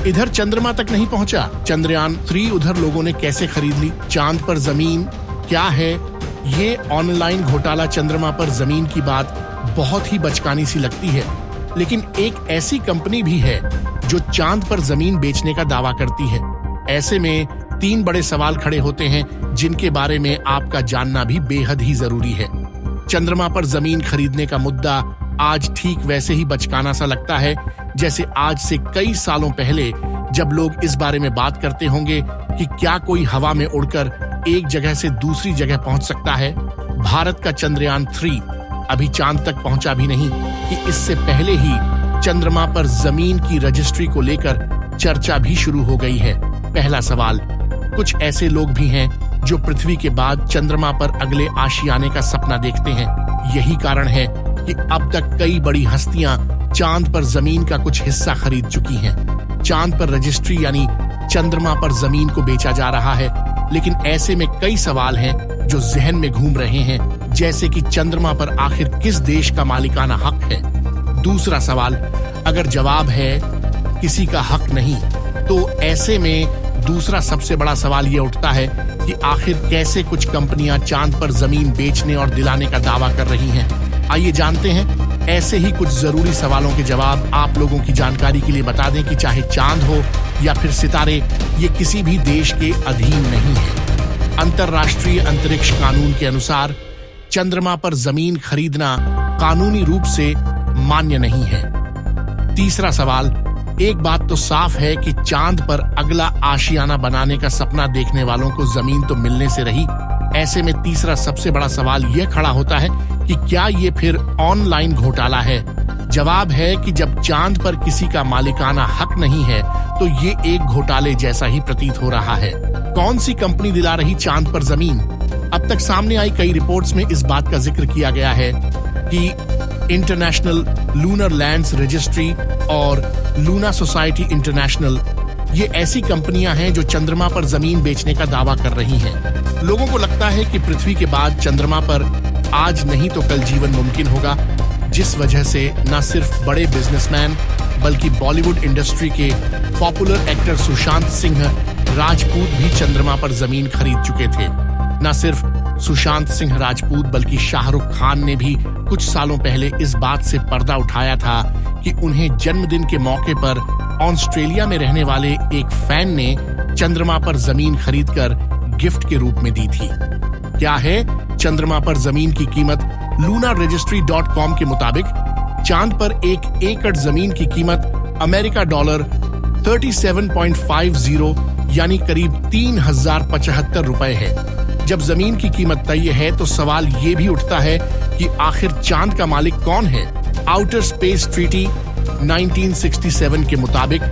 इधर चंद्रमा तक नहीं पहुंचा, चंद्रयान 3 उधर लोगों ने कैसे खरीद ली। चांद पर जमीन क्या है, ये ऑनलाइन घोटाला चंद्रमा पर जमीन की बात बहुत ही बचकानी सी लगती है, लेकिन एक ऐसी कंपनी भी है जो चांद पर जमीन बेचने का दावा करती है। ऐसे में 3 बड़े सवाल खड़े होते हैं जिनके बारे में आपका जानना भी बेहद ही जरूरी है। चंद्रमा पर जमीन खरीदने का मुद्दा आज ठीक वैसे ही बचकाना सा लगता है जैसे आज से कई सालों पहले जब लोग इस बारे में बात करते होंगे कि क्या कोई हवा में उड़कर एक जगह से दूसरी जगह पहुंच सकता है। भारत का चंद्रयान 3 अभी चांद तक पहुंचा भी नहीं कि इससे पहले ही चंद्रमा पर जमीन की रजिस्ट्री को लेकर चर्चा भी शुरू हो गई है। पहला सवाल, कुछ ऐसे लोग भी हैं जो पृथ्वी के बाद चंद्रमा पर अगले आशियाने का सपना देखते हैं। यही कारण है कि अब तक कई बड़ी हस्तियां चांद पर जमीन का कुछ हिस्सा खरीद चुकी हैं। चांद पर रजिस्ट्री यानी चंद्रमा पर जमीन को बेचा जा रहा है, लेकिन ऐसे में कई सवाल हैं जो जहन में घूम रहे हैं, जैसे कि चंद्रमा पर आखिर किस देश का मालिकाना हक है। दूसरा सवाल, अगर जवाब है किसी का हक नहीं, तो ऐसे में दूसरा सबसे बड़ा सवाल यह उठता है कि आखिर कैसे कुछ कंपनियां चांद पर जमीन बेचने और दिलाने का दावा कर रही हैं। आइए जानते हैं ऐसे ही कुछ जरूरी सवालों के जवाब। आप लोगों की जानकारी के लिए बता दें कि चाहे चांद हो या फिर सितारे, ये किसी भी देश के अधीन नहीं है। अंतर्राष्ट्रीय अंतरिक्ष कानून के अनुसार चंद्रमा पर जमीन खरीदना कानूनी रूप से मान्य नहीं है। तीसरा सवाल, एक बात तो साफ है कि चांद पर अगला आशियाना बनाने का सपना देखने वालों को जमीन तो मिलने से रही। ऐसे में तीसरा सबसे बड़ा सवाल यह खड़ा होता है कि क्या ये फिर ऑनलाइन घोटाला है। जवाब है कि जब चांद पर किसी का मालिकाना हक नहीं है तो ये एक घोटाले जैसा ही प्रतीत हो रहा है। कौन सी कंपनी दिला रही चांद पर जमीन? अब तक सामने आई कई रिपोर्ट्स में इस बात का जिक्र किया गया है कि इंटरनेशनल लूनर लैंड्स रजिस्ट्री और लूना सोसाइटी इंटरनेशनल, ये ऐसी कंपनियां हैं जो चंद्रमा पर जमीन बेचने का दावा कर रही हैं। लोगों को लगता है कि पृथ्वी के बाद चंद्रमा पर आज नहीं तो कल जीवन मुमकिन होगा, जिस वजह से न सिर्फ बड़े बिजनेसमैन बल्कि बॉलीवुड इंडस्ट्री के पॉपुलर एक्टर सुशांत सिंह राजपूत भी चंद्रमा पर जमीन खरीद चुके थे। न सिर्फ सुशांत सिंह राजपूत बल्कि शाहरुख खान ने भी कुछ सालों पहले इस बात से पर्दा उठाया था कि उन्हें जन्मदिन के मौके पर ऑस्ट्रेलिया में रहने वाले एक फैन ने चंद्रमा पर जमीन खरीदकर गिफ्ट के रूप में दी थी। क्या है चंद्रमा पर जमीन की कीमत? lunarregistry.com के मुताबिक चांद पर 1 एकड़ जमीन की कीमत अमेरिका डॉलर 37.50 यानी करीब 3075 रुपए है। जब जमीन की कीमत तय है तो सवाल ये भी उठता है कि आखिर चांद का मालिक कौन है। आउटर स्पेस ट्रीटी 1967 के मुताबिक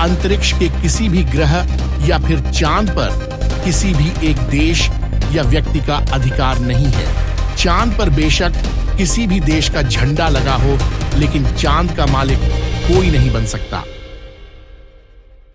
अंतरिक्ष के किसी भी ग्रह या फिर चांद पर किसी भी एक देश या व्यक्ति का अधिकार नहीं है। चांद पर बेशक किसी भी देश का झंडा लगा हो, लेकिन चांद का मालिक कोई नहीं बन सकता।